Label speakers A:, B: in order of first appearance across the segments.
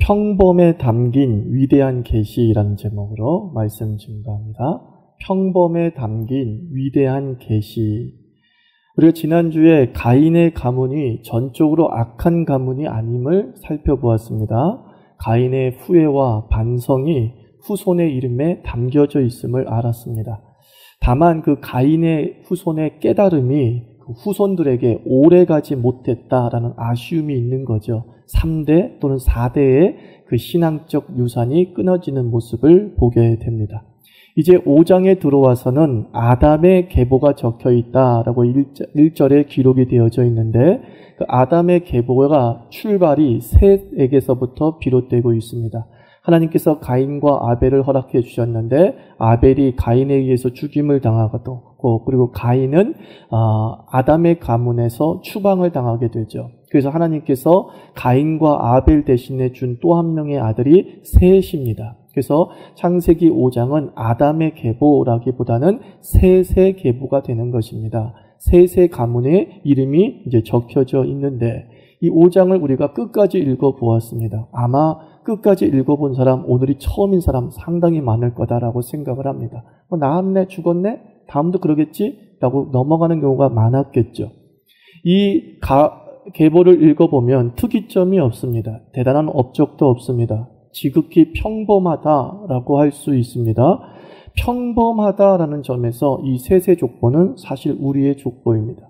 A: 평범에 담긴 위대한 계시라는 제목으로 말씀 증거합니다. 평범에 담긴 위대한 계시. 우리가 지난주에 가인의 가문이 전적으로 악한 가문이 아님을 살펴보았습니다. 가인의 후회와 반성이 후손의 이름에 담겨져 있음을 알았습니다. 다만 그 가인의 후손의 깨달음이 그 후손들에게 오래가지 못했다라는 아쉬움이 있는 거죠. 3대 또는 4대의 그 신앙적 유산이 끊어지는 모습을 보게 됩니다. 이제 5장에 들어와서는 아담의 계보가 적혀 있다라고 1절에 기록이 되어져 있는데 그 아담의 계보가 출발이 셋에게서부터 비롯되고 있습니다. 하나님께서 가인과 아벨을 허락해 주셨는데 아벨이 가인에 의해서 죽임을 당하고 그리고 가인은 아담의 가문에서 추방을 당하게 되죠. 그래서 하나님께서 가인과 아벨 대신에 준 또 한 명의 아들이 셋입니다. 그래서 창세기 5장은 아담의 계보라기보다는 셋의 계보가 되는 것입니다. 셋의 가문의 이름이 이제 적혀져 있는데 이 5장을 우리가 끝까지 읽어보았습니다. 아마 끝까지 읽어본 사람, 오늘이 처음인 사람 상당히 많을 거다라고 생각을 합니다. 나았네, 죽었네, 다음도 그러겠지? 라고 넘어가는 경우가 많았겠죠. 이 계보를 읽어보면 특이점이 없습니다. 대단한 업적도 없습니다. 지극히 평범하다라고 할 수 있습니다. 평범하다라는 점에서 이 셋의 족보는 사실 우리의 족보입니다.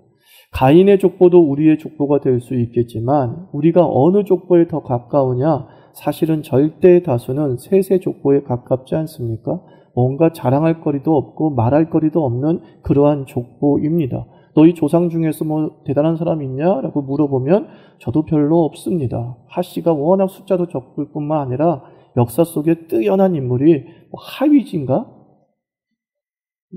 A: 가인의 족보도 우리의 족보가 될 수 있겠지만 우리가 어느 족보에 더 가까우냐? 사실은 절대 다수는 셋의 족보에 가깝지 않습니까? 뭔가 자랑할 거리도 없고 말할 거리도 없는 그러한 족보입니다. 너희 조상 중에서 뭐 대단한 사람 있냐? 라고 물어보면 저도 별로 없습니다. 하씨가 워낙 숫자도 적을 뿐만 아니라 역사 속에 뜨연한 인물이 하위진가?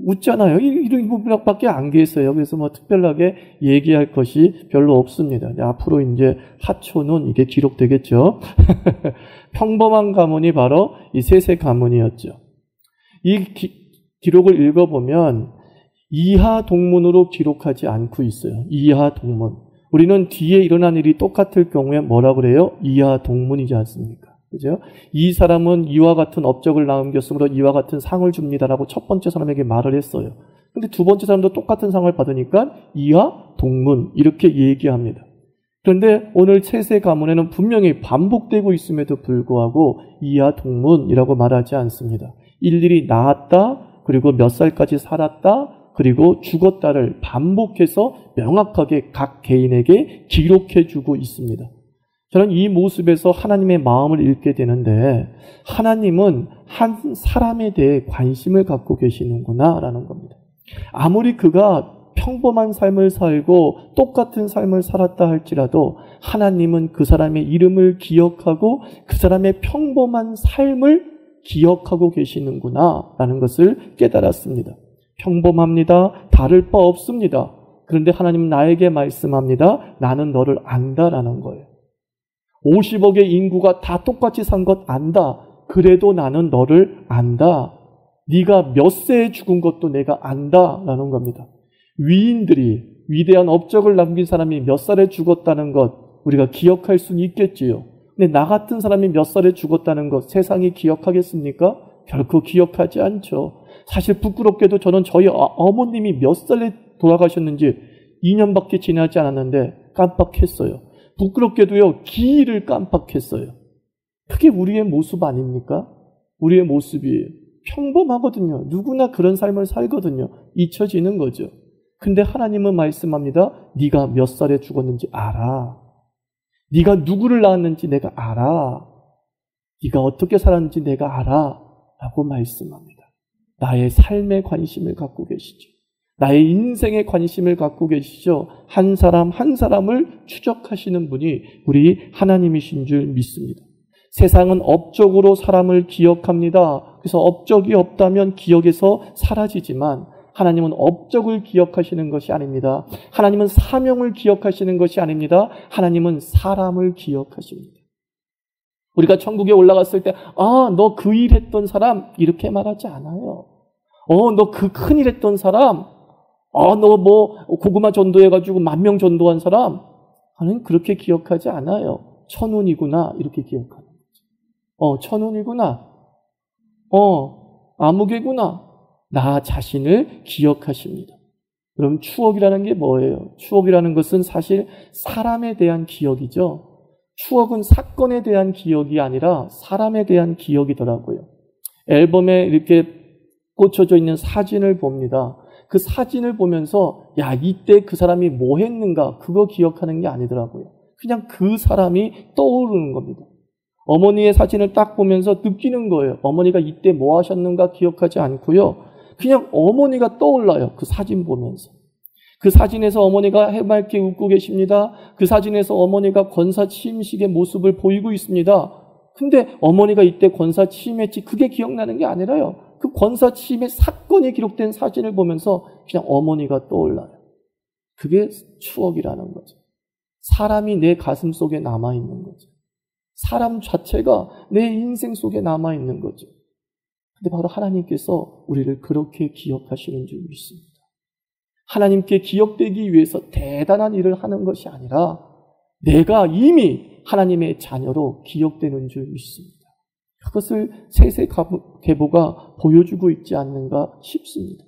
A: 웃잖아요. 이런 분밖에 안 계세요. 그래서 뭐 특별하게 얘기할 것이 별로 없습니다. 앞으로 이제 하초는 이게 기록되겠죠. 평범한 가문이 바로 이 셋의 가문이었죠. 이 기록을 읽어보면 이하 동문으로 기록하지 않고 있어요. 이하 동문. 우리는 뒤에 일어난 일이 똑같을 경우에 뭐라 그래요? 이하 동문이지 않습니까? 그죠? 이 사람은 이와 같은 업적을 남겼으므로 이와 같은 상을 줍니다라고 첫 번째 사람에게 말을 했어요. 근데 두 번째 사람도 똑같은 상을 받으니까 이하 동문 이렇게 얘기합니다. 그런데 오늘 셋의 가문에는 분명히 반복되고 있음에도 불구하고 이하 동문이라고 말하지 않습니다. 일일이 낳았다, 그리고 몇 살까지 살았다, 그리고 죽었다를 반복해서 명확하게 각 개인에게 기록해주고 있습니다. 저는 이 모습에서 하나님의 마음을 읽게 되는데 하나님은 한 사람에 대해 관심을 갖고 계시는구나 라는 겁니다. 아무리 그가 평범한 삶을 살고 똑같은 삶을 살았다 할지라도 하나님은 그 사람의 이름을 기억하고 그 사람의 평범한 삶을 기억하고 계시는구나 라는 것을 깨달았습니다. 평범합니다. 다를 바 없습니다. 그런데 하나님은 나에게 말씀합니다. 나는 너를 안다라는 거예요. 50억의 인구가 다 똑같이 산 것 안다. 그래도 나는 너를 안다. 네가 몇 세에 죽은 것도 내가 안다라는 겁니다. 위인들이 위대한 업적을 남긴 사람이 몇 살에 죽었다는 것 우리가 기억할 수는 있겠지요. 근데 나 같은 사람이 몇 살에 죽었다는 것 세상이 기억하겠습니까? 결코 기억하지 않죠. 사실 부끄럽게도 저는 저희 어머님이 몇 살에 돌아가셨는지 2년밖에 지나지 않았는데 깜빡했어요. 부끄럽게도요, 기일을 깜빡했어요. 그게 우리의 모습 아닙니까? 우리의 모습이에요. 평범하거든요. 누구나 그런 삶을 살거든요. 잊혀지는 거죠. 근데 하나님은 말씀합니다. 네가 몇 살에 죽었는지 알아. 네가 누구를 낳았는지 내가 알아. 네가 어떻게 살았는지 내가 알아. 라고 말씀합니다. 나의 삶에 관심을 갖고 계시죠. 나의 인생에 관심을 갖고 계시죠. 한 사람 한 사람을 추적하시는 분이 우리 하나님이신 줄 믿습니다. 세상은 업적으로 사람을 기억합니다. 그래서 업적이 없다면 기억에서 사라지지만 하나님은 업적을 기억하시는 것이 아닙니다. 하나님은 사명을 기억하시는 것이 아닙니다. 하나님은 사람을 기억하십니다. 우리가 천국에 올라갔을 때 너 그 일 했던 사람 이렇게 말하지 않아요. 너 그 큰일 했던 사람 너 뭐 고구마 전도해가지고 10,000명 전도한 사람 하나님 그렇게 기억하지 않아요. 천운이구나 이렇게 기억하는 거죠. 천운이구나. 아무개구나. 나 자신을 기억하십니다. 그럼 추억이라는 게 뭐예요? 추억이라는 것은 사실 사람에 대한 기억이죠. 추억은 사건에 대한 기억이 아니라 사람에 대한 기억이더라고요. 앨범에 이렇게 꽂혀져 있는 사진을 봅니다. 그 사진을 보면서 야, 이때 그 사람이 뭐 했는가 그거 기억하는 게 아니더라고요. 그냥 그 사람이 떠오르는 겁니다. 어머니의 사진을 딱 보면서 느끼는 거예요. 어머니가 이때 뭐 하셨는가 기억하지 않고요. 그냥 어머니가 떠올라요. 그 사진 보면서. 그 사진에서 어머니가 해맑게 웃고 계십니다. 그 사진에서 어머니가 권사 취임식의 모습을 보이고 있습니다. 근데 어머니가 이때 권사 취임했지 그게 기억나는 게 아니라요. 그 권사 취임의 사건이 기록된 사진을 보면서 그냥 어머니가 떠올라요. 그게 추억이라는 거죠. 사람이 내 가슴 속에 남아있는 거죠. 사람 자체가 내 인생 속에 남아있는 거죠. 근데 바로 하나님께서 우리를 그렇게 기억하시는 줄 믿습니다. 하나님께 기억되기 위해서 대단한 일을 하는 것이 아니라 내가 이미 하나님의 자녀로 기억되는 줄 믿습니다. 그것을 세세계보가 보여주고 있지 않는가 싶습니다.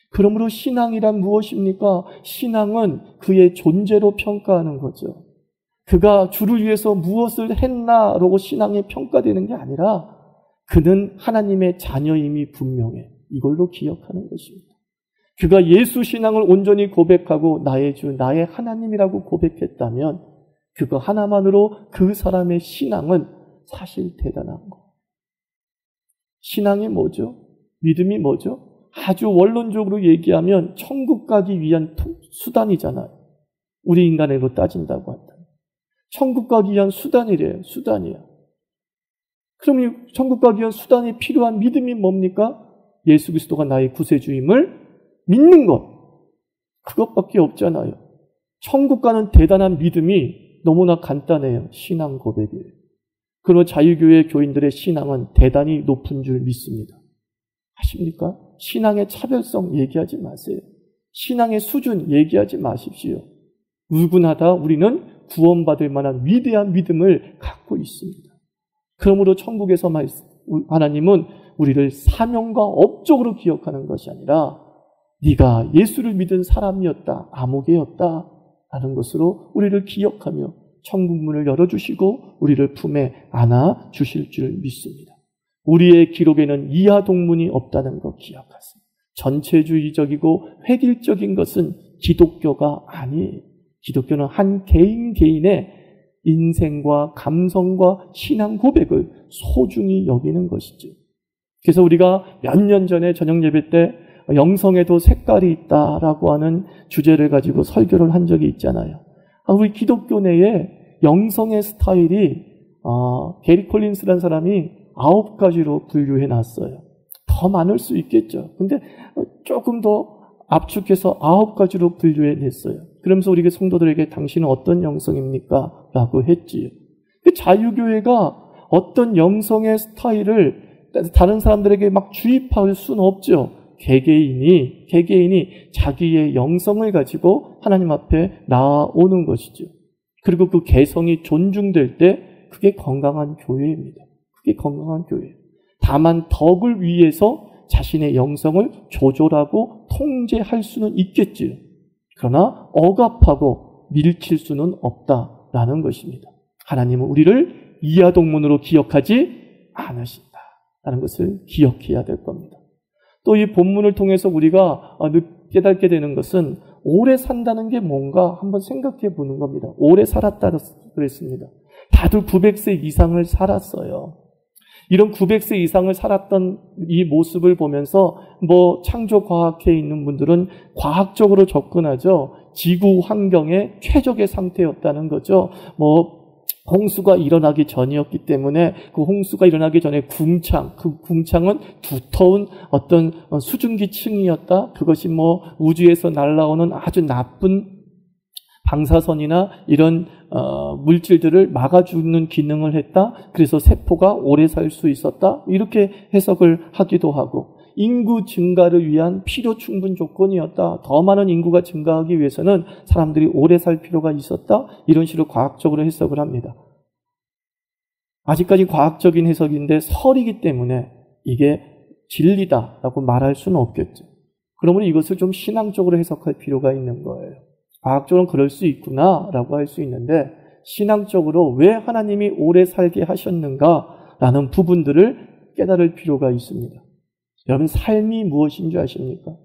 A: 그러므로 신앙이란 무엇입니까? 신앙은 그의 존재로 평가하는 거죠. 그가 주를 위해서 무엇을 했나라고 신앙이 평가되는 게 아니라 그는 하나님의 자녀임이 분명해. 이걸로 기억하는 것입니다. 그가 예수 신앙을 온전히 고백하고 나의 주, 나의 하나님이라고 고백했다면 그거 하나만으로 그 사람의 신앙은 사실 대단한 거. 신앙이 뭐죠? 믿음이 뭐죠? 아주 원론적으로 얘기하면 천국 가기 위한 수단이잖아요. 우리 인간으로 따진다고 한다면. 천국 가기 위한 수단이래요. 수단이야. 그럼 이 천국 가기 위한 수단이 필요한 믿음이 뭡니까? 예수 그리스도가 나의 구세주임을 믿는 것. 그것밖에 없잖아요. 천국 가는 대단한 믿음이 너무나 간단해요. 신앙 고백이에요. 그러나 자유교회 교인들의 신앙은 대단히 높은 줄 믿습니다. 아십니까? 신앙의 차별성 얘기하지 마세요. 신앙의 수준 얘기하지 마십시오. 누구나 다 우리는 구원받을 만한 위대한 믿음을 갖고 있습니다. 그러므로 천국에서 하나님은 우리를 사명과 업적으로 기억하는 것이 아니라 네가 예수를 믿은 사람이었다, 아무개였다 라는 것으로 우리를 기억하며 천국 문을 열어주시고 우리를 품에 안아주실 줄 믿습니다. 우리의 기록에는 이하 동문이 없다는 것 기억하세요. 전체주의적이고 획일적인 것은 기독교가 아니에요. 기독교는 한 개인 개인의 인생과 감성과 신앙 고백을 소중히 여기는 것이죠. 그래서 우리가 몇 년 전에 저녁 예배 때 영성에도 색깔이 있다라고 하는 주제를 가지고 설교를 한 적이 있잖아요. 우리 기독교 내에 영성의 스타일이 게리 콜린스라는 사람이 9가지로 분류해 놨어요. 더 많을 수 있겠죠. 근데 조금 더 압축해서 9가지로 분류해 냈어요. 그러면서 우리 성도들에게 당신은 어떤 영성입니까? 라고 했지요. 자유교회가 어떤 영성의 스타일을 다른 사람들에게 막 주입할 수는 없죠. 개개인이 자기의 영성을 가지고 하나님 앞에 나아오는 것이죠. 그리고 그 개성이 존중될 때 그게 건강한 교회입니다. 그게 건강한 교회예요. 다만 덕을 위해서 자신의 영성을 조절하고 통제할 수는 있겠지요. 그러나 억압하고 밀칠 수는 없다라는 것입니다. 하나님은 우리를 이하동문으로 기억하지 않으신다라는 것을 기억해야 될 겁니다. 또 이 본문을 통해서 우리가 깨닫게 되는 것은 오래 산다는 게 뭔가 한번 생각해 보는 겁니다. 오래 살았다 그랬습니다. 다들 900세 이상을 살았어요. 이런 900세 이상을 살았던 이 모습을 보면서 창조과학회에 있는 분들은 과학적으로 접근하죠. 지구 환경의 최적의 상태였다는 거죠. 홍수가 일어나기 전이었기 때문에 그 홍수가 일어나기 전에 그 궁창은 두터운 어떤 수증기 층이었다. 그것이 우주에서 날아오는 아주 나쁜 방사선이나 이런 물질들을 막아주는 기능을 했다. 그래서 세포가 오래 살 수 있었다. 이렇게 해석을 하기도 하고, 인구 증가를 위한 필요 충분 조건이었다. 더 많은 인구가 증가하기 위해서는 사람들이 오래 살 필요가 있었다. 이런 식으로 과학적으로 해석을 합니다. 아직까지 과학적인 해석인데 설이기 때문에 이게 진리다라고 말할 수는 없겠죠. 그러므로 이것을 좀 신앙적으로 해석할 필요가 있는 거예요. 과학적으로는 그럴 수 있구나라고 할 수 있는데 신앙적으로 왜 하나님이 오래 살게 하셨는가라는 부분들을 깨달을 필요가 있습니다. 여러분, 삶이 무엇인 줄 아십니까?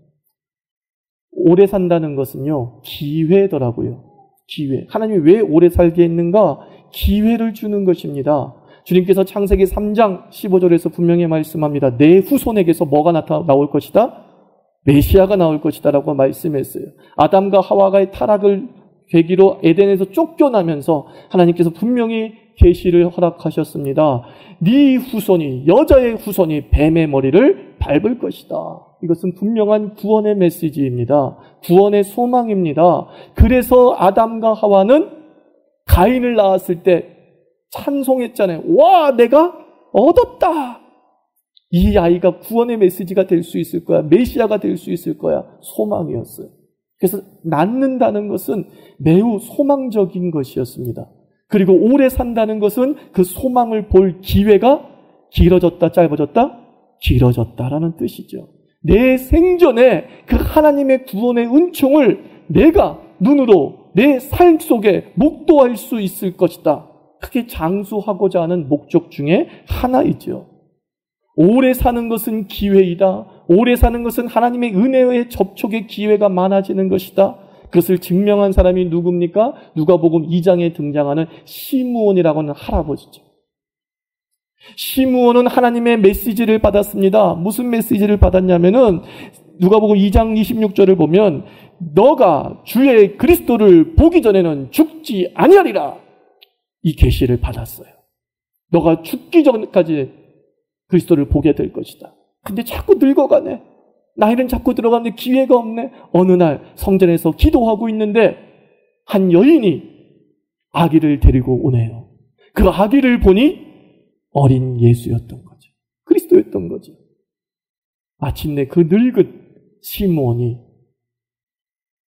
A: 오래 산다는 것은요, 기회더라고요. 기회. 하나님이 왜 오래 살게 했는가? 기회를 주는 것입니다. 주님께서 창세기 3장 15절에서 분명히 말씀합니다. 내 후손에게서 뭐가 나올 것이다? 메시아가 나올 것이다 라고 말씀했어요. 아담과 하와가의 타락을 계기로 에덴에서 쫓겨나면서 하나님께서 분명히 계시를 허락하셨습니다. 네 후손이, 여자의 후손이 뱀의 머리를 밟을 것이다. 이것은 분명한 구원의 메시지입니다. 구원의 소망입니다. 그래서 아담과 하와는 가인을 낳았을 때 찬송했잖아요. 와, 내가 얻었다. 이 아이가 구원의 메시지가 될 수 있을 거야. 메시아가 될 수 있을 거야. 소망이었어요. 그래서 낳는다는 것은 매우 소망적인 것이었습니다. 그리고 오래 산다는 것은 그 소망을 볼 기회가 길어졌다, 짧아졌다? 길어졌다라는 뜻이죠. 내 생전에 그 하나님의 구원의 은총을 내가 눈으로 내 삶 속에 목도할 수 있을 것이다. 크게 장수하고자 하는 목적 중에 하나이죠. 오래 사는 것은 기회이다. 오래 사는 것은 하나님의 은혜의 접촉의 기회가 많아지는 것이다. 그것을 증명한 사람이 누굽니까? 누가복음 2장에 등장하는 시므온이라고 하는 할아버지죠. 시므온은 하나님의 메시지를 받았습니다. 무슨 메시지를 받았냐면은 누가복음 2장 26절을 보면 너가 주의 그리스도를 보기 전에는 죽지 아니하리라. 이 계시를 받았어요. 너가 죽기 전까지 그리스도를 보게 될 것이다. 근데 자꾸 늙어가네. 나이는 자꾸 들어가는데 기회가 없네. 어느 날 성전에서 기도하고 있는데 한 여인이 아기를 데리고 오네요. 그 아기를 보니 어린 예수였던 거죠. 그리스도였던 거죠. 마침내 그 늙은 시므온이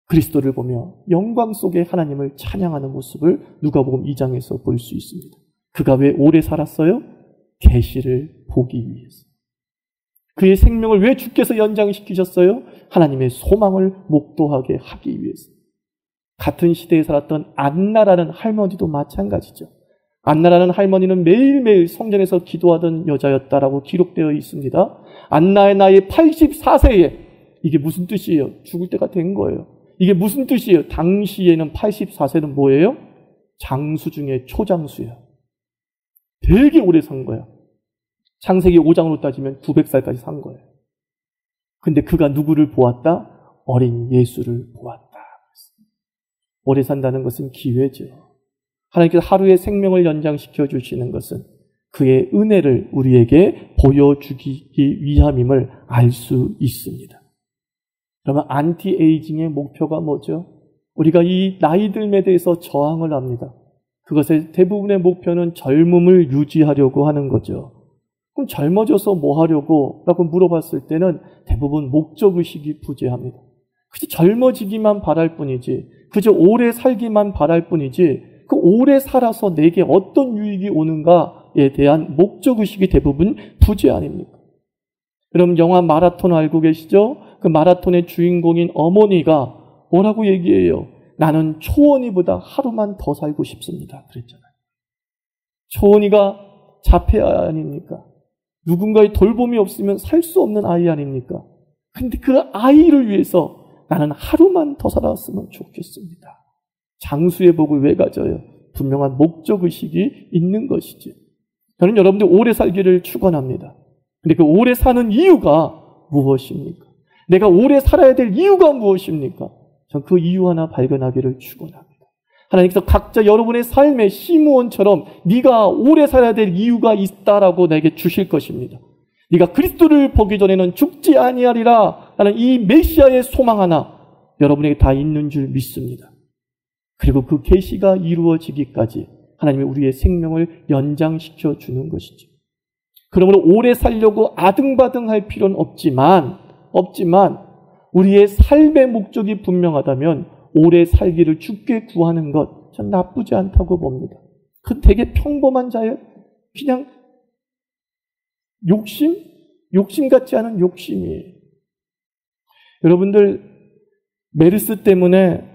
A: 그리스도를 보며 영광 속에 하나님을 찬양하는 모습을 누가복음 2장에서 볼 수 있습니다. 그가 왜 오래 살았어요? 계시를 보기 위해서. 그의 생명을 왜 주께서 연장시키셨어요? 하나님의 소망을 목도하게 하기 위해서. 같은 시대에 살았던 안나라는 할머니도 마찬가지죠. 안나라는 할머니는 매일매일 성전에서 기도하던 여자였다라고 기록되어 있습니다. 안나의 나이 84세에 이게 무슨 뜻이에요? 죽을 때가 된 거예요. 이게 무슨 뜻이에요? 당시에는 84세는 뭐예요? 장수 중에 초장수예요. 되게 오래 산 거야. 창세기 5장으로 따지면 900살까지 산 거예요. 근데 그가 누구를 보았다? 어린 예수를 보았다. 오래 산다는 것은 기회죠. 하나님께서 하루의 생명을 연장시켜 주시는 것은 그의 은혜를 우리에게 보여주기 위함임을 알 수 있습니다. 그러면 안티에이징의 목표가 뭐죠? 우리가 이 나이듦에 대해서 저항을 합니다. 그것의 대부분의 목표는 젊음을 유지하려고 하는 거죠. 그럼 젊어져서 뭐 하려고? 라고 물어봤을 때는 대부분 목적의식이 부재합니다. 그저 젊어지기만 바랄 뿐이지, 그저 오래 살기만 바랄 뿐이지, 그 오래 살아서 내게 어떤 유익이 오는가에 대한 목적의식이 대부분 부재 아닙니까? 여러분 영화 마라톤 알고 계시죠? 그 마라톤의 주인공인 어머니가 뭐라고 얘기해요? 나는 초원이보다 하루만 더 살고 싶습니다. 그랬잖아요. 초원이가 자폐아 아닙니까? 누군가의 돌봄이 없으면 살 수 없는 아이 아닙니까? 근데 그 아이를 위해서 나는 하루만 더 살았으면 좋겠습니다. 장수의 복을 왜 가져요? 분명한 목적의식이 있는 것이지. 저는 여러분들 오래 살기를 축원합니다. 근데 그 오래 사는 이유가 무엇입니까? 내가 오래 살아야 될 이유가 무엇입니까? 전 그 이유 하나 발견하기를 축원합니다. 하나님께서 각자 여러분의 삶의 시므온처럼 네가 오래 살아야 될 이유가 있다라고 내게 주실 것입니다. 네가 그리스도를 보기 전에는 죽지 아니하리라 라는 이 메시아의 소망 하나 여러분에게 다 있는 줄 믿습니다. 그리고 그 계시가 이루어지기까지 하나님이 우리의 생명을 연장시켜 주는 것이죠. 그러므로 오래 살려고 아등바등할 필요는 없지만 우리의 삶의 목적이 분명하다면 오래 살기를 주께 구하는 것 전 나쁘지 않다고 봅니다. 그 되게 평범한 자예요. 그냥 욕심 같지 않은 욕심이에요. 여러분들, 메르스 때문에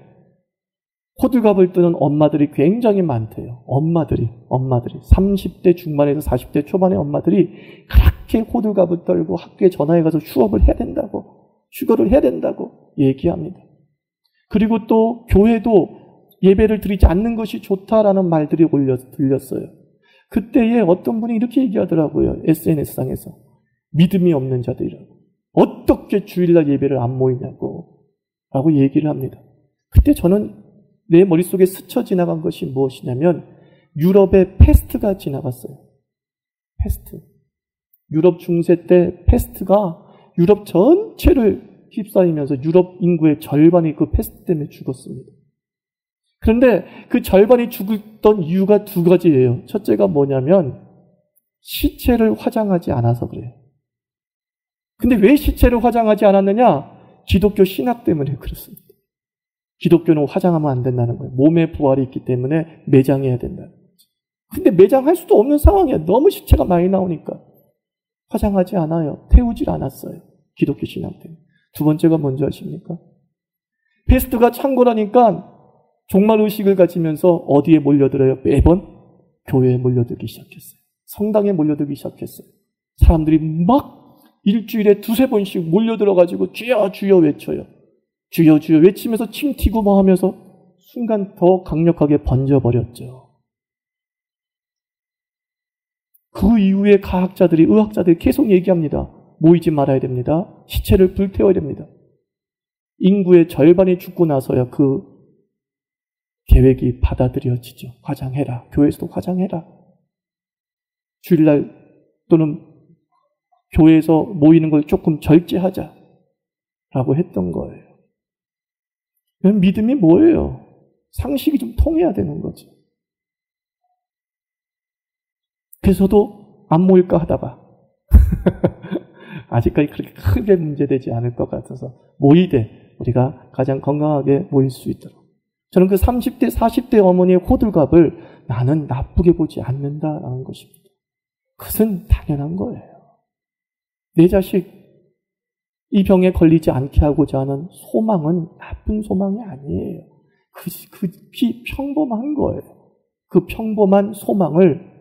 A: 호들갑을 뜨는 엄마들이 굉장히 많대요. 엄마들이 30대 중반에서 40대 초반의 엄마들이 그렇게 호들갑을 떨고 학교에 전화해 가서 휴업을 해야 된다고, 휴거를 해야 된다고 얘기합니다. 그리고 또 교회도 예배를 드리지 않는 것이 좋다라는 말들이 들렸어요. 그때에 어떤 분이 이렇게 얘기하더라고요. SNS상에서. 믿음이 없는 자들이라고. 어떻게 주일날 예배를 안 모이냐고 라고 얘기를 합니다. 그때 저는 내 머릿속에 스쳐 지나간 것이 무엇이냐면 유럽의 패스트가 지나갔어요. 패스트. 유럽 중세 때 패스트가 유럽 전체를 휩싸이면서 유럽 인구의 절반이 그 패스트 때문에 죽었습니다. 그런데 그 절반이 죽었던 이유가 두 가지예요. 첫째가 뭐냐면 시체를 화장하지 않아서 그래요. 근데 왜 시체를 화장하지 않았느냐? 기독교 신학 때문에 그렇습니다. 기독교는 화장하면 안 된다는 거예요. 몸에 부활이 있기 때문에 매장해야 된다는 거죠. 근데 매장할 수도 없는 상황이에요. 너무 시체가 많이 나오니까. 화장하지 않아요. 태우질 않았어요. 기독교 신학 때문에. 두 번째가 뭔지 아십니까? 패스트가 창궐하니까 종말의식을 가지면서 어디에 몰려들어요? 매번 교회에 몰려들기 시작했어요. 성당에 몰려들기 시작했어요. 사람들이 막 일주일에 두세 번씩 몰려들어가지고 주여 주여 외쳐요. 주여 주여 외치면서 침 튀고 뭐 하면서 순간 더 강력하게 번져버렸죠. 그 이후에 과학자들이, 의학자들이 계속 얘기합니다. 모이지 말아야 됩니다. 시체를 불태워야 됩니다. 인구의 절반이 죽고 나서야 그 계획이 받아들여지죠. 화장해라. 교회에서도 화장해라. 주일날 또는 교회에서 모이는 걸 조금 절제하자 라고 했던 거예요. 믿음이 뭐예요? 상식이 좀 통해야 되는 거죠. 그래서 저도 안 모일까 하다가 아직까지 그렇게 크게 문제되지 않을 것 같아서 모이되 우리가 가장 건강하게 모일 수 있도록, 저는 그 30대, 40대 어머니의 호들갑을 나는 나쁘게 보지 않는다라는 것입니다. 그것은 당연한 거예요. 내 자식 이 병에 걸리지 않게 하고자 하는 소망은 나쁜 소망이 아니에요. 그게 평범한 거예요. 그 평범한 소망을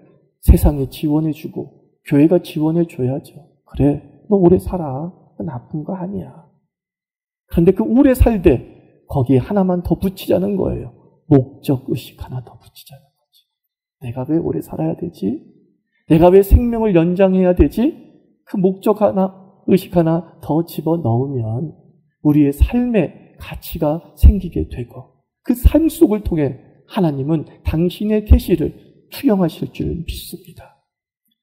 A: 세상이 지원해주고 교회가 지원해줘야죠. 그래, 너 오래 살아. 나쁜 거 아니야. 그런데 그 오래 살되 거기에 하나만 더 붙이자는 거예요. 목적의식 하나 더 붙이자는 거지. 내가 왜 오래 살아야 되지? 내가 왜 생명을 연장해야 되지? 그 목적 하나, 의식 하나 더 집어넣으면 우리의 삶의 가치가 생기게 되고 그 삶 속을 통해 하나님은 당신의 계시를 투영하실 줄 믿습니다.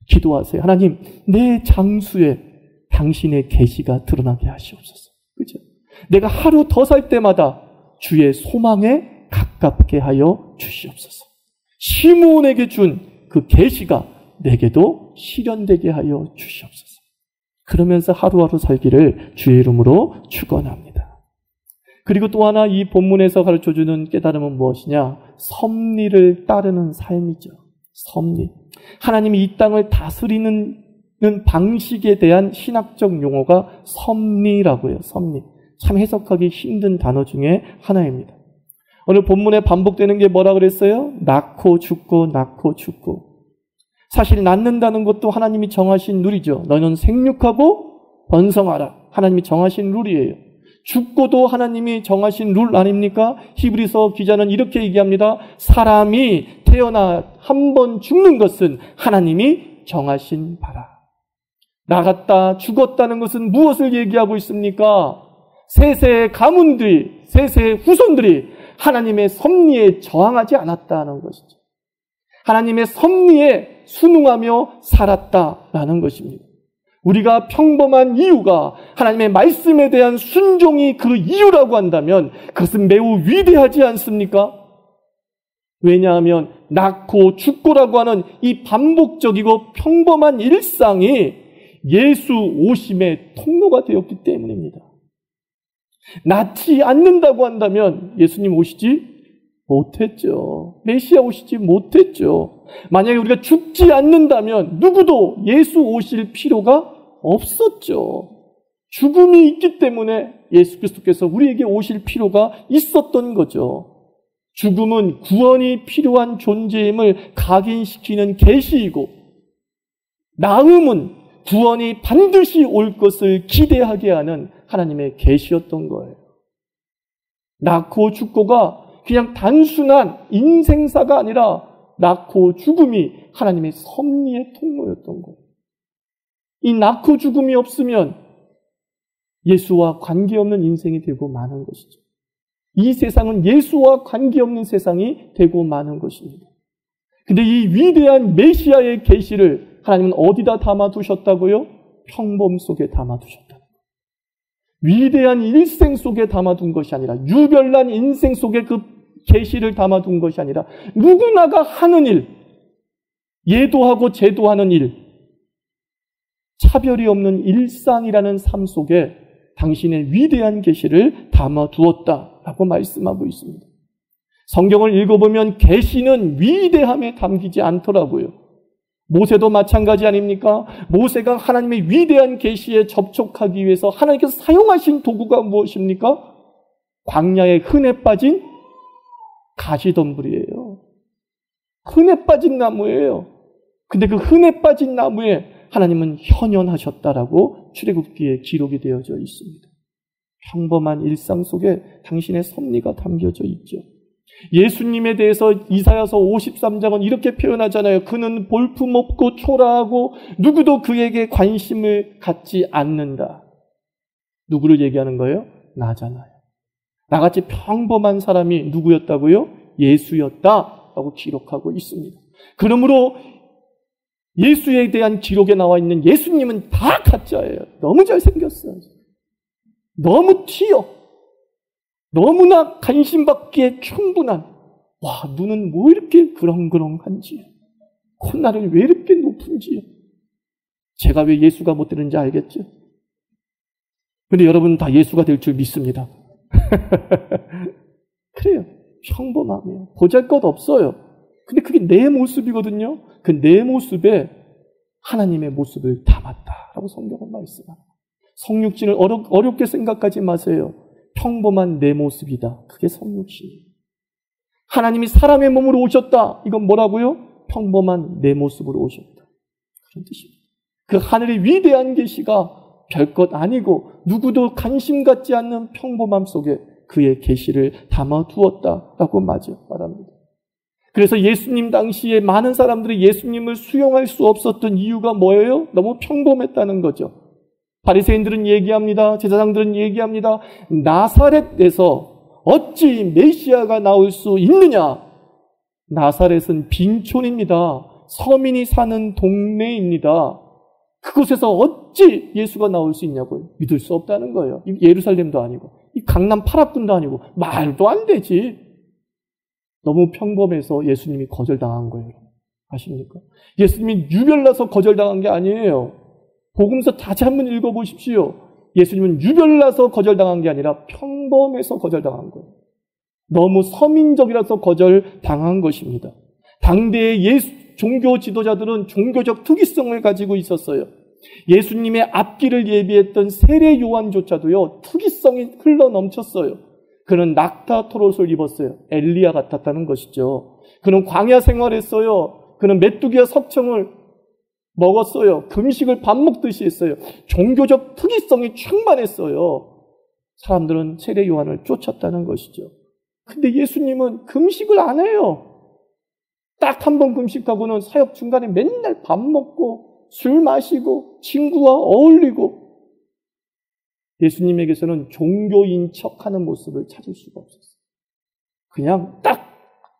A: 기도하세요. 하나님, 내 장수에 당신의 계시가 드러나게 하시옵소서. 그죠? 내가 하루 더 살 때마다 주의 소망에 가깝게 하여 주시옵소서. 시므온에게 준 그 계시가 내게도 실현되게 하여 주시옵소서. 그러면서 하루하루 살기를 주의 이름으로 축원합니다. 그리고 또 하나 이 본문에서 가르쳐주는 깨달음은 무엇이냐? 섭리를 따르는 삶이죠. 섭리. 하나님이 이 땅을 다스리는 방식에 대한 신학적 용어가 섭리라고 해요. 섭리. 참 해석하기 힘든 단어 중에 하나입니다. 오늘 본문에 반복되는 게 뭐라 그랬어요? 낳고 죽고 낳고 죽고. 사실 낳는다는 것도 하나님이 정하신 룰이죠. 너는 생육하고 번성하라. 하나님이 정하신 룰이에요. 죽고도 하나님이 정하신 룰 아닙니까? 히브리서 기자는 이렇게 얘기합니다. 사람이 태어나 한 번 죽는 것은 하나님이 정하신 바라. 나갔다 죽었다는 것은 무엇을 얘기하고 있습니까? 세세의 가문들이, 세세의 후손들이 하나님의 섭리에 저항하지 않았다는 것이죠. 하나님의 섭리에 순응하며 살았다라는 것입니다. 우리가 평범한 이유가 하나님의 말씀에 대한 순종이 그 이유라고 한다면 그것은 매우 위대하지 않습니까? 왜냐하면 낳고 죽고라고 하는 이 반복적이고 평범한 일상이 예수 오심의 통로가 되었기 때문입니다. 낳지 않는다고 한다면 예수님 오시지 못했죠. 메시아 오시지 못했죠. 만약에 우리가 죽지 않는다면 누구도 예수 오실 필요가 없었죠. 죽음이 있기 때문에 예수 그리스도께서 우리에게 오실 필요가 있었던 거죠. 죽음은 구원이 필요한 존재임을 각인시키는 계시이고, 나음은 구원이 반드시 올 것을 기대하게 하는 하나님의 계시였던 거예요. 낳고 죽고가 그냥 단순한 인생사가 아니라 낳고 죽음이 하나님의 섭리의 통로였던 거예요. 이 낳고 죽음이 없으면 예수와 관계없는 인생이 되고 마는 것이죠. 이 세상은 예수와 관계없는 세상이 되고 마는 것입니다. 근데 이 위대한 메시아의 계시를 하나님은 어디다 담아두셨다고요? 평범 속에 담아두셨다. 위대한 일생 속에 담아둔 것이 아니라, 유별난 인생 속에 그 계시를 담아둔 것이 아니라 누구나가 하는 일, 얘도 하고 쟤도 하는 일, 차별이 없는 일상이라는 삶 속에 당신의 위대한 계시를 담아두었다라고 말씀하고 있습니다. 성경을 읽어보면 계시는 위대함에 담기지 않더라고요. 모세도 마찬가지 아닙니까? 모세가 하나님의 위대한 계시에 접촉하기 위해서 하나님께서 사용하신 도구가 무엇입니까? 광야에 흔해 빠진 가시덤불이에요. 흔해 빠진 나무예요. 근데 그 흔해 빠진 나무에 하나님은 현현하셨다라고 출애굽기에 기록이 되어져 있습니다. 평범한 일상 속에 당신의 섭리가 담겨져 있죠. 예수님에 대해서 이사야서 53장은 이렇게 표현하잖아요. 그는 볼품없고 초라하고 누구도 그에게 관심을 갖지 않는다. 누구를 얘기하는 거예요? 나잖아요. 나같이 평범한 사람이 누구였다고요? 예수였다라고 기록하고 있습니다. 그러므로 예수에 대한 기록에 나와 있는 예수님은 다 가짜예요. 너무 잘생겼어요. 너무 튀어. 너무나 관심받기에 충분한, 와, 눈은 뭐 이렇게 그렁그렁한지, 콧날은 왜 이렇게 높은지, 제가 왜 예수가 못 되는지 알겠죠? 근데 여러분 다 예수가 될 줄 믿습니다. 그래요. 평범하며 보잘것 없어요. 근데 그게 내 모습이거든요. 그 내 모습에 하나님의 모습을 담았다라고 성경은 말씀합니다. 성육신을 어렵게 생각하지 마세요. 평범한 내 모습이다. 그게 성육신이에요. 하나님이 사람의 몸으로 오셨다. 이건 뭐라고요? 평범한 내 모습으로 오셨다. 그런 뜻입니다. 그 하늘의 위대한 계시가 별것 아니고 누구도 관심 갖지 않는 평범함 속에 그의 계시를 담아두었다라고 말합니다. 그래서 예수님 당시에 많은 사람들이 예수님을 수용할 수 없었던 이유가 뭐예요? 너무 평범했다는 거죠. 바리새인들은 얘기합니다. 제사장들은 얘기합니다. 나사렛에서 어찌 메시아가 나올 수 있느냐? 나사렛은 빈촌입니다. 서민이 사는 동네입니다. 그곳에서 어찌 예수가 나올 수 있냐고요? 믿을 수 없다는 거예요. 예루살렘도 아니고 이 강남 8합군도 아니고 말도 안 되지. 너무 평범해서 예수님이 거절당한 거예요. 아십니까? 예수님이 유별나서 거절당한 게 아니에요. 복음서 다시 한번 읽어보십시오. 예수님은 유별나서 거절당한 게 아니라 평범해서 거절당한 거예요. 너무 서민적이라서 거절당한 것입니다. 당대의 종교 지도자들은 종교적 특이성을 가지고 있었어요. 예수님의 앞길을 예비했던 세례 요한조차도요, 특이성이 흘러 넘쳤어요. 그는 낙타 털옷을 입었어요. 엘리야 같았다는 것이죠. 그는 광야 생활했어요. 그는 메뚜기와 석청을 먹었어요. 금식을 밥 먹듯이 했어요. 종교적 특이성이 충만했어요. 사람들은 세례 요한을 쫓았다는 것이죠. 근데 예수님은 금식을 안 해요. 딱 한 번 금식하고는 사역 중간에 맨날 밥 먹고 술 마시고 친구와 어울리고, 예수님에게서는 종교인 척하는 모습을 찾을 수가 없었어요. 그냥 딱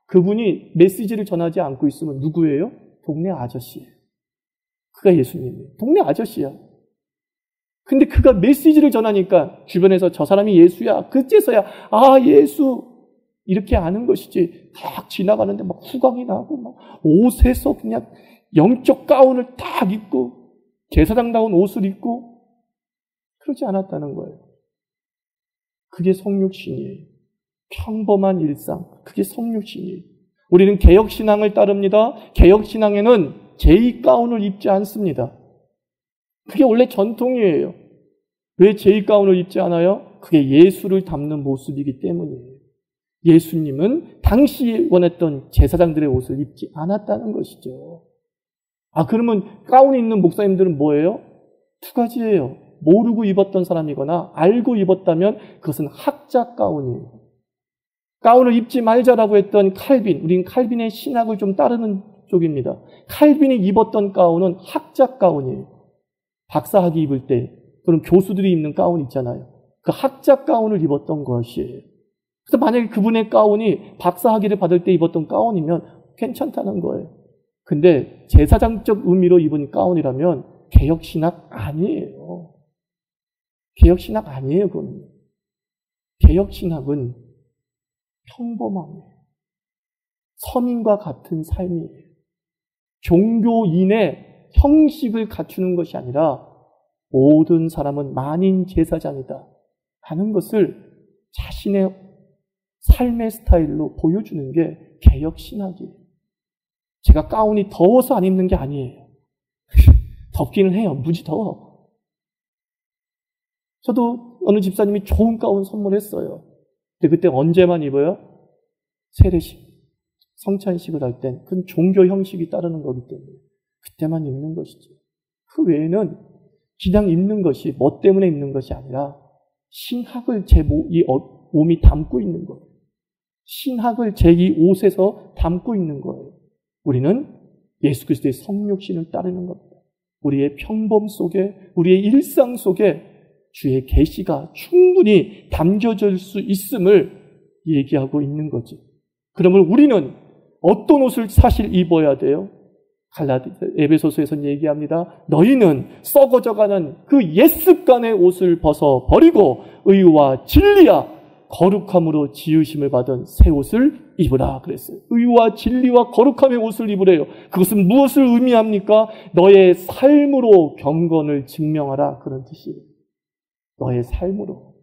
A: 그분이 메시지를 전하지 않고 있으면 누구예요? 동네 아저씨예요. 그가 예수님이에요. 동네 아저씨야. 근데 그가 메시지를 전하니까 주변에서 저 사람이 예수야. 그제서야 아, 예수 이렇게 아는 것이지. 딱 지나가는데 막 후광이 나고 막 옷에서 그냥 영적 가운을 딱 입고 제사장다운 옷을 입고 그러지 않았다는 거예요. 그게 성육신이에요. 평범한 일상, 그게 성육신이에요. 우리는 개혁신앙을 따릅니다. 개혁신앙에는 제의가운을 입지 않습니다. 그게 원래 전통이에요. 왜 제의가운을 입지 않아요? 그게 예수를 담는 모습이기 때문이에요. 예수님은 당시 원했던 제사장들의 옷을 입지 않았다는 것이죠. 그러면 가운이 있는 목사님들은 뭐예요? 두 가지예요. 모르고 입었던 사람이거나 알고 입었다면 그것은 학자 가운이에요. 가운을 입지 말자라고 했던 칼빈, 우린 칼빈의 신학을 좀 따르는 쪽입니다. 칼빈이 입었던 가운은 학자 가운이에요. 박사학위 입을 때 또는 교수들이 입는 가운 있잖아요. 그 학자 가운을 입었던 것이에요. 그래서 만약에 그분의 가운이 박사학위를 받을 때 입었던 가운이면 괜찮다는 거예요. 근데 제사장적 의미로 입은 가운이라면 개혁신학 아니에요. 개혁신학 아니에요, 그건. 개혁신학은 평범함이에요. 서민과 같은 삶이에요. 종교인의 형식을 갖추는 것이 아니라 모든 사람은 만인 제사장이다 하는 것을 자신의 삶의 스타일로 보여주는 게 개혁신학이에요. 제가 가운이 더워서 안 입는 게 아니에요. 덥기는 해요. 무지 더워. 저도 어느 집사님이 좋은 가운 선물했어요. 근데 그때 언제만 입어요? 세례식, 성찬식을 할 땐 그건 종교 형식이 따르는 거기 때문에 그때만 입는 것이죠. 그 외에는 그냥 입는 것이 뭐 때문에 입는 것이 아니라 신학을 제 몸이 담고 있는 거예요. 신학을 제 이 옷에서 담고 있는 거예요. 우리는 예수 그리스도의 성육신을 따르는 겁니다. 우리의 평범 속에, 우리의 일상 속에 주의 계시가 충분히 담겨질 수 있음을 얘기하고 있는 거죠. 그러면 우리는 어떤 옷을 사실 입어야 돼요? 에베소서에서는 얘기합니다. 너희는 썩어져가는 그 옛습관의 옷을 벗어버리고 의와 진리와 거룩함으로 지으심을 받은 새 옷을 입으라 그랬어요. 의와 진리와 거룩함의 옷을 입으래요. 그것은 무엇을 의미합니까? 너의 삶으로 경건을 증명하라 그런 뜻이에요. 너의 삶으로.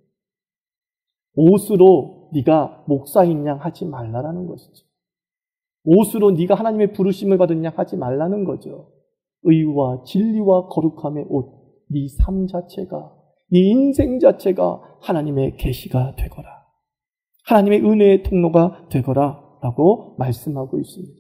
A: 옷으로 네가 목사인 양 하지 말라라는 것이죠. 옷으로 네가 하나님의 부르심을 받은 양 하지 말라는 거죠. 의와 진리와 거룩함의 옷, 네 삶 자체가, 네 인생 자체가 하나님의 계시가 되거라. 하나님의 은혜의 통로가 되거라 라고 말씀하고 있습니다.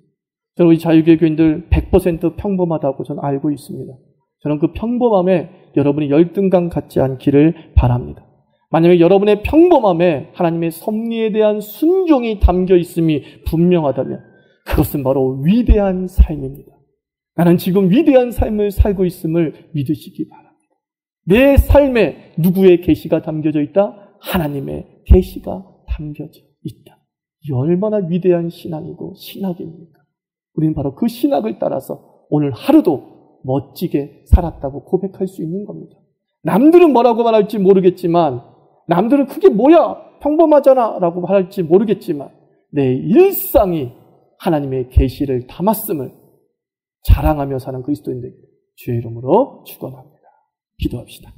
A: 저는 우리 자유교회 교인들 100% 평범하다고 저는 알고 있습니다. 저는 그 평범함에 여러분이 열등감 갖지 않기를 바랍니다. 만약에 여러분의 평범함에 하나님의 섭리에 대한 순종이 담겨 있음이 분명하다면 그것은 바로 위대한 삶입니다. 나는 지금 위대한 삶을 살고 있음을 믿으시기 바랍니다. 내 삶에 누구의 계시가 담겨져 있다? 하나님의 계시가 담겨져 있다. 이 얼마나 위대한 신앙이고 신학입니까? 우리는 바로 그 신학을 따라서 오늘 하루도 멋지게 살았다고 고백할 수 있는 겁니다. 남들은 뭐라고 말할지 모르겠지만, 남들은 그게 뭐야? 평범하잖아 라고 말할지 모르겠지만 내 일상이 하나님의 계시를 담았음을 자랑하며 사는 그리스도인들 주의 이름으로 축원합니다. 기도합시다.